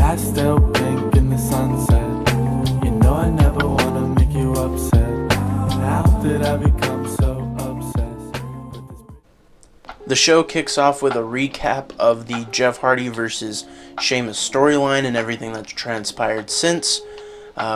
Pastel pink in the sunset. You know I never wanna make you upset. How did I become so obsessed with this? The show kicks off with a recap of the Jeff Hardy versus Sheamus storyline and everything that's transpired since.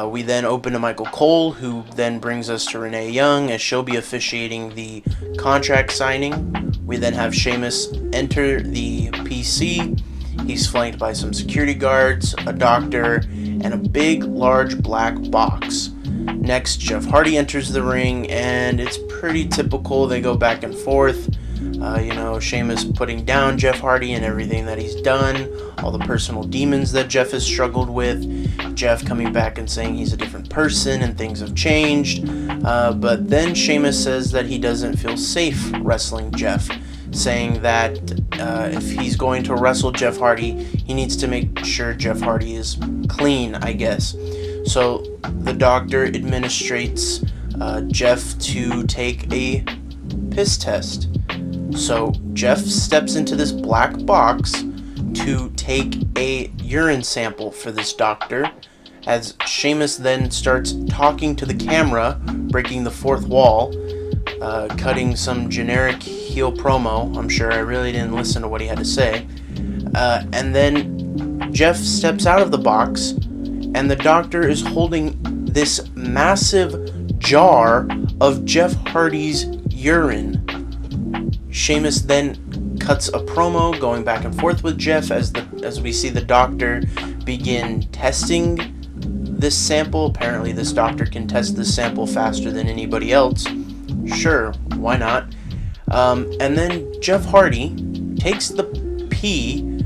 We then open to Michael Cole, who then brings us to Renee Young, as she'll be officiating the contract signing. We then have Sheamus enter the PC. He's flanked by some security guards, a doctor, and a big, large black box. Next, Jeff Hardy enters the ring, and it's pretty typical. They go back and forth. Sheamus putting down Jeff Hardy and everything that he's done, all the personal demons that Jeff has struggled with, Jeff coming back and saying he's a different person and things have changed, but then Sheamus says that he doesn't feel safe wrestling Jeff, saying that if he's going to wrestle Jeff Hardy, he needs to make sure Jeff Hardy is clean, I guess. So the doctor administrates Jeff to take a piss test. So Jeff steps into this black box to take a urine sample for this doctor, as Sheamus then starts talking to the camera, breaking the fourth wall, cutting some generic heel promo. I'm sure I really didn't listen to what he had to say. And then Jeff steps out of the box, and the doctor is holding this massive jar of Jeff Hardy's urine. Sheamus then cuts a promo going back and forth with Jeff as we see the doctor begin testing this sample. Apparently this doctor can test this sample faster than anybody else. Sure, why not? And then Jeff Hardy takes the pee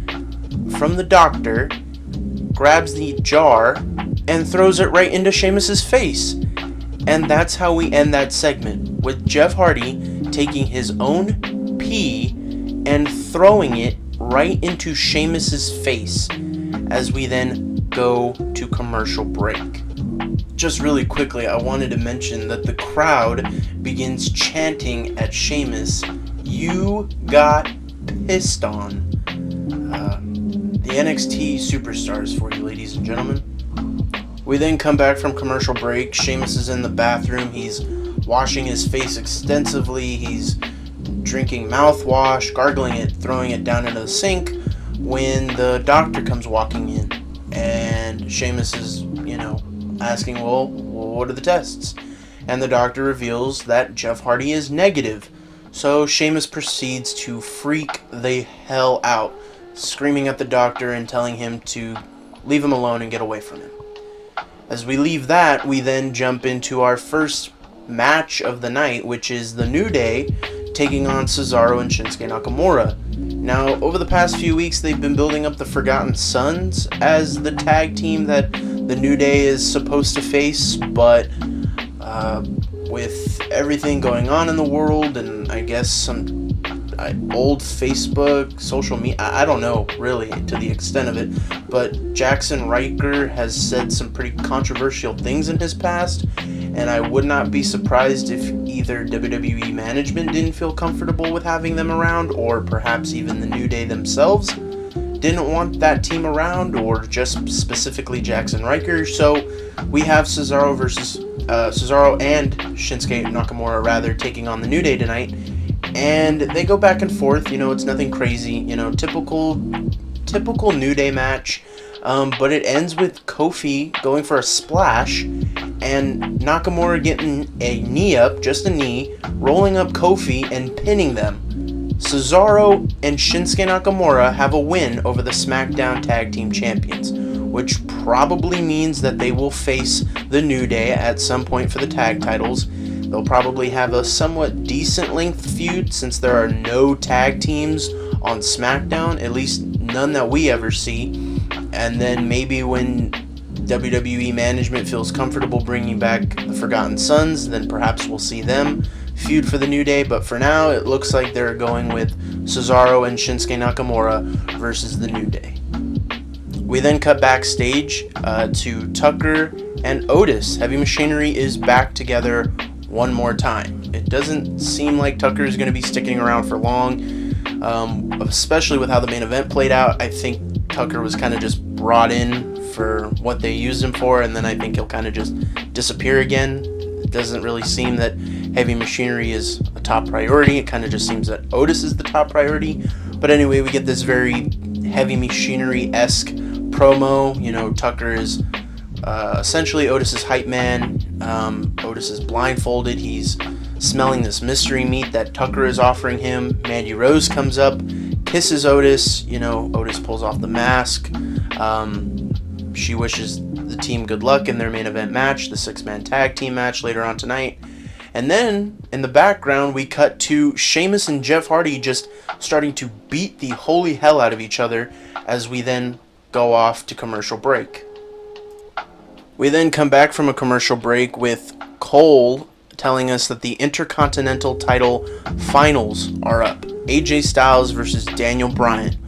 from the doctor, grabs the jar, and throws it right into Sheamus's face. And that's how we end that segment, with Jeff Hardy taking his own pee and throwing it right into Sheamus's face, as we then go to commercial break. Just really quickly, I wanted to mention that the crowd begins chanting at Sheamus, "You got pissed on." The NXT superstars for you, ladies and gentlemen. We then come back from commercial break. Sheamus is in the bathroom. He's washing his face extensively. He's drinking mouthwash, gargling it, throwing it down into the sink, when the doctor comes walking in. And Sheamus is, asking, well, what are the tests? And the doctor reveals that Jeff Hardy is negative. So Sheamus proceeds to freak the hell out, screaming at the doctor and telling him to leave him alone and get away from him. As we leave that, we then jump into our first match of the night, which is the New Day taking on Cesaro and Shinsuke Nakamura. Now, over the past few weeks, they've been building up the Forgotten Sons as the tag team that the New Day is supposed to face, but with everything going on in the world, and I guess some old Facebook, social media, I don't know really to the extent of it, but Jackson Riker has said some pretty controversial things in his past, and I would not be surprised if either WWE management didn't feel comfortable with having them around, or perhaps even the New Day themselves didn't want that team around, or just specifically Jackson Riker. So we have Cesaro and Shinsuke Nakamura taking on the New Day tonight. And they go back and forth, it's nothing crazy, typical New Day match, but it ends with Kofi going for a splash, and Nakamura getting a knee up, just a knee, rolling up Kofi and pinning them. Cesaro and Shinsuke Nakamura have a win over the Smackdown Tag Team Champions, which probably means that they will face the New Day at some point for the tag titles. They'll probably have a somewhat decent length feud, since there are no tag teams on SmackDown, at least none that we ever see. And then maybe when WWE management feels comfortable bringing back the Forgotten Sons, then perhaps we'll see them feud for the New Day. But for now, it looks like they're going with Cesaro and Shinsuke Nakamura versus the New Day. We then cut backstage to Tucker and Otis. Heavy Machinery is back together one more time. It doesn't seem like Tucker is going to be sticking around for long, especially with how the main event played out. I think Tucker was kind of just brought in for what they used him for, and then I think he'll kind of just disappear again. It doesn't really seem that heavy machinery is a top priority. It kind of just seems that Otis is the top priority. But anyway, we get this very heavy machinery-esque promo. You know, Tucker is essentially Otis's hype man. Otis is blindfolded. He's smelling this mystery meat that Tucker is offering him. Mandy Rose comes up, kisses Otis. You know, Otis pulls off the mask. She wishes the team good luck in their main event match, the 6-man tag team match later on tonight. And then, in the background, we cut to Sheamus and Jeff Hardy just starting to beat the holy hell out of each other as we then go off to commercial break. We then come back from a commercial break with Cole telling us that the Intercontinental title finals are up. AJ Styles versus Daniel Bryan.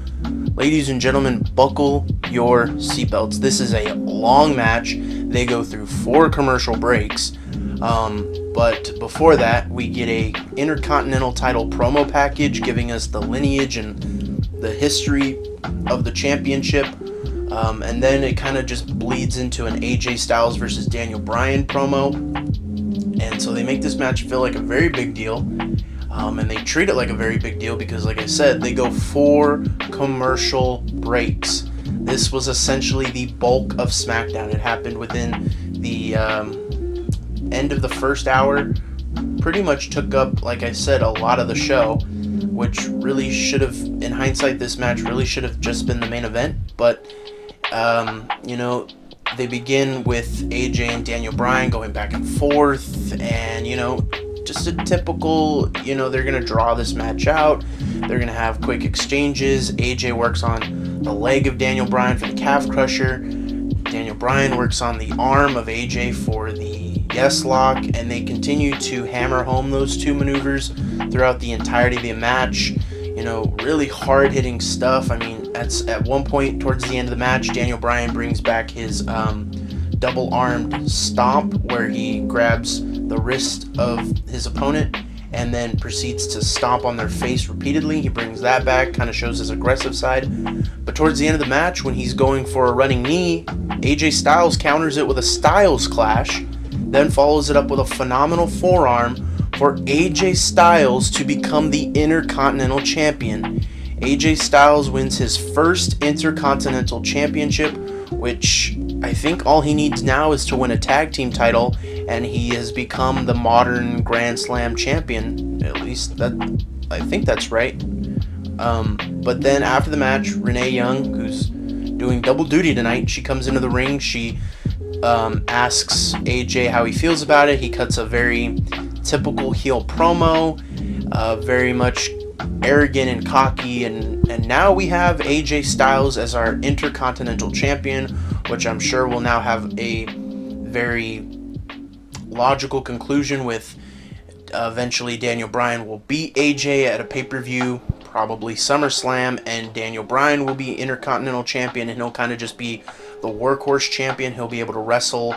Ladies and gentlemen, buckle your seatbelts. This is a long match. They go through 4 commercial breaks. But before that, we get a Intercontinental title promo package giving us the lineage and the history of the championship. And then it kind of just bleeds into an AJ Styles versus Daniel Bryan promo. And so they make this match feel like a very big deal. And they treat it like a very big deal because, like I said, they go 4 commercial breaks. This was essentially the bulk of SmackDown. It happened within the end of the first hour. Pretty much took up, like I said, a lot of the show, which really should have, in hindsight, this match really should have just been the main event. But, you know, they begin with AJ and Daniel Bryan going back and forth, and, you know, just a typical, you know, they're going to draw this match out. They're going to have quick exchanges. AJ works on the leg of Daniel Bryan for the calf crusher. Daniel Bryan works on the arm of AJ for the yes lock, and they continue to hammer home those 2 maneuvers throughout the entirety of the match. You know, really hard-hitting stuff. I mean, at one point towards the end of the match, Daniel Bryan brings back his double-armed stomp where he grabs the wrist of his opponent and then proceeds to stomp on their face repeatedly. He brings that back, kind of shows his aggressive side. But towards the end of the match, when he's going for a running knee, AJ Styles counters it with a Styles Clash, then follows it up with a phenomenal forearm for AJ Styles to become the Intercontinental Champion. AJ Styles wins his first Intercontinental Championship, which I think all he needs now is to win a tag team title, and he has become the modern Grand Slam champion. At least I think that's right. But then after the match, Renee Young, who's doing double duty tonight, she comes into the ring. She asks AJ how he feels about it. He cuts a very typical heel promo, very much arrogant and cocky, and now we have AJ Styles as our Intercontinental Champion, which I'm sure will now have a very logical conclusion with eventually Daniel Bryan will beat AJ at a pay-per-view, probably SummerSlam, and Daniel Bryan will be Intercontinental Champion, and he'll kind of just be the workhorse champion. He'll be able to wrestle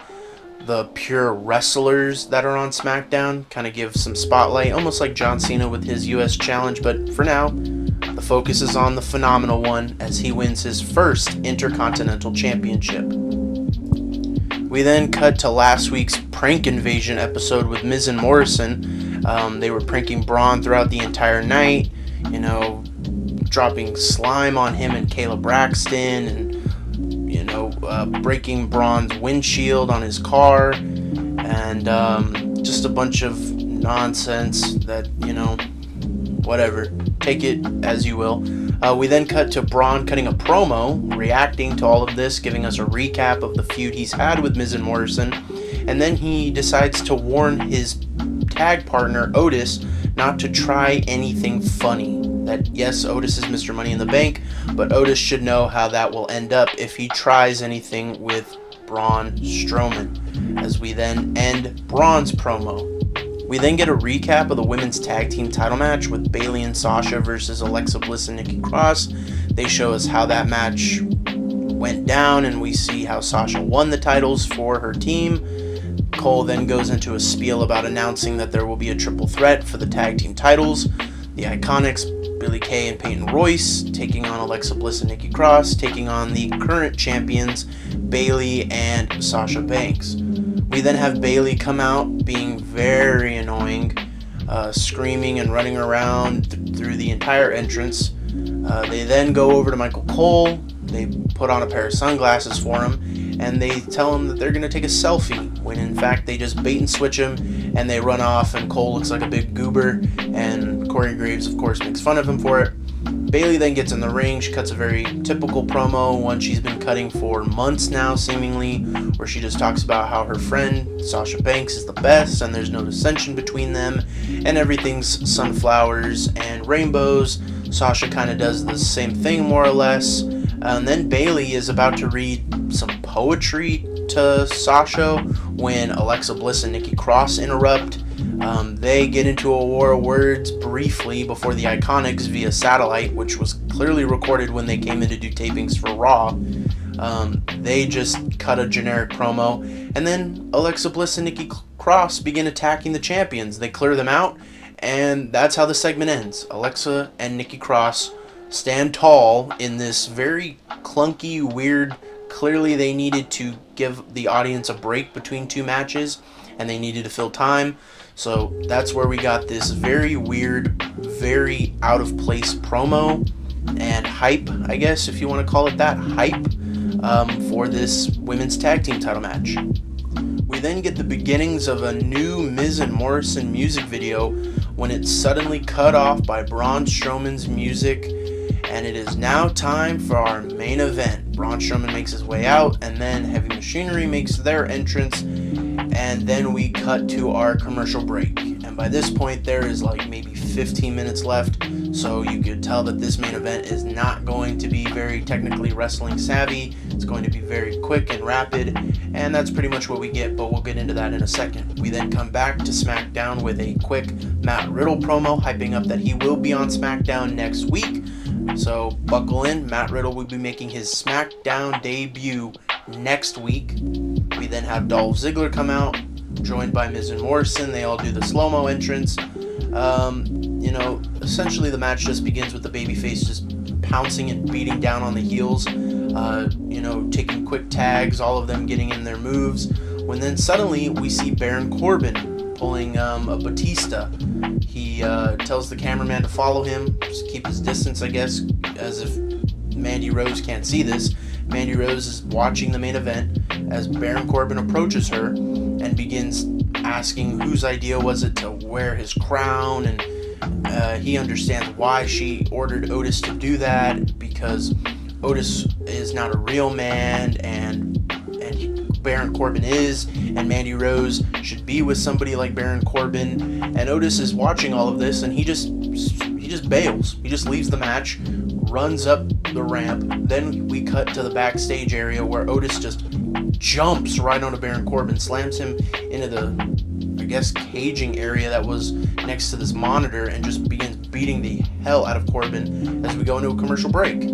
the pure wrestlers that are on SmackDown, kind of give some spotlight, almost like John Cena with his US Challenge, but for now, the focus is on the Phenomenal One as he wins his first Intercontinental Championship. We then cut to last week's Prank Invasion episode with Miz and Morrison. They were pranking Braun throughout the entire night, you know, dropping slime on him and Kayla Braxton, and breaking Braun's windshield on his car, and just a bunch of nonsense that, you know, whatever. Take it as you will. We then cut to Braun cutting a promo, reacting to all of this, giving us a recap of the feud he's had with Miz and Morrison, and then he decides to warn his tag partner, Otis, not to try anything funny. That, yes, Otis is Mr. Money in the Bank, but Otis should know how that will end up if he tries anything with Braun Strowman, as we then end Braun's promo. We then get a recap of the women's tag team title match with Bayley and Sasha versus Alexa Bliss and Nikki Cross. They show us how that match went down, and we see how Sasha won the titles for her team. Cole then goes into a spiel about announcing that there will be a triple threat for the tag team titles. The Iconics Billie Kay and Peyton Royce taking on Alexa Bliss and Nikki Cross, taking on the current champions Bayley and Sasha Banks. We then have Bayley come out being very annoying, screaming and running around through the entire entrance. They then go over to Michael Cole. They put on a pair of sunglasses for him, and they tell him that they're going to take a selfie, when in fact they just bait and switch him, and they run off, and Cole looks like a big goober, and Corey Graves, of course, makes fun of him for it. Bayley then gets in the ring. She cuts a very typical promo, one she's been cutting for months now, seemingly, where she just talks about how her friend, Sasha Banks, is the best, and there's no dissension between them, and everything's sunflowers and rainbows. Sasha kind of does the same thing, more or less. And then Bayley is about to read some poetry to Sasha when Alexa Bliss and Nikki Cross interrupt. They get into a war of words briefly before the Iconics via satellite, which was clearly recorded when they came in to do tapings for Raw. They just cut a generic promo, and then Alexa Bliss and Nikki Cross begin attacking the champions. They clear them out, and that's how the segment ends. Alexa and Nikki Cross stand tall in this very clunky, weird, clearly they needed to give the audience a break between two matches, and they needed to fill time. So that's where we got this very weird, very out of place promo and hype, I guess, if you want to call it that, hype, for this women's tag team title match. We then get the beginnings of a new Miz and Morrison music video when it's suddenly cut off by Braun Strowman's music, and it is now time for our main event. Braun Strowman makes his way out, and then Heavy Machinery makes their entrance, and then we cut to our commercial break. And by this point, there is like maybe 15 minutes left, so you could tell that this main event is not going to be very technically wrestling savvy. It's going to be very quick and rapid, and that's pretty much what we get, but we'll get into that in a second. We then come back to SmackDown with a quick Matt Riddle promo, hyping up that he will be on SmackDown next week. So buckle in, Matt Riddle will be making his SmackDown debut next week. We then have Dolph Ziggler come out, joined by Miz and Morrison. They all do the slow-mo entrance. Essentially the match just begins with the babyface just pouncing and beating down on the heels, taking quick tags, all of them getting in their moves. When then suddenly we see Baron Corbin pulling a Batista. He tells the cameraman to follow him, just keep his distance, I guess, as if Mandy Rose can't see this. Mandy Rose is watching the main event as Baron Corbin approaches her and begins asking whose idea was it to wear his crown, and he understands why she ordered Otis to do that, because Otis is not a real man, and Baron Corbin is, and Mandy Rose should be with somebody like Baron Corbin. And Otis is watching all of this, and he just bails. He just leaves the match, runs up the ramp. Then we cut to the backstage area where Otis just jumps right onto Baron Corbin, slams him into the, I guess, caging area that was next to this monitor, and just begins beating the hell out of Corbin as we go into a commercial break.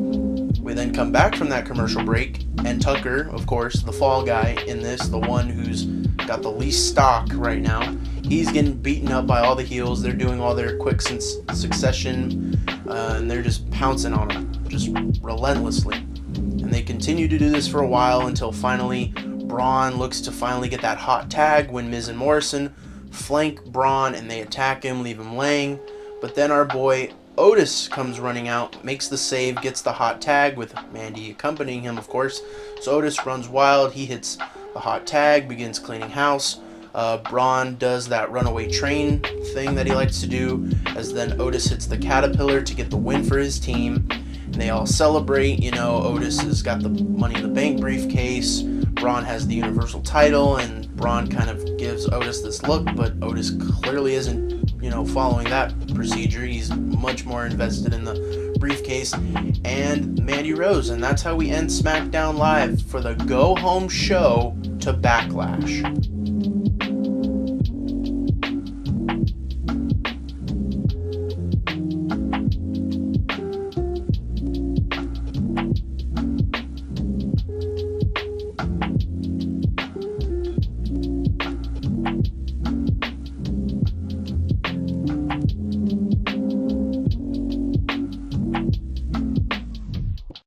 We then come back from that commercial break, and Tucker, of course, the fall guy in this, the one who's got the least stock right now, he's getting beaten up by all the heels. They're doing all their quick succession, and they're just pouncing on him, just relentlessly. And they continue to do this for a while until finally Braun looks to finally get that hot tag when Miz and Morrison flank Braun and they attack him, leave him laying. But then our boy Otis comes running out, makes the save, gets the hot tag with Mandy accompanying him, of course. So Otis runs wild, he hits the hot tag, begins cleaning house. Braun does that runaway train thing that he likes to do, as then Otis hits the Caterpillar to get the win for his team. And they all celebrate. Otis has got the Money in the Bank briefcase, Braun has the Universal title, and Braun kind of gives Otis this look, but Otis clearly isn't following that procedure. He's much more invested in the briefcase and Mandy Rose, and that's how we end SmackDown Live for the go-home show to Backlash.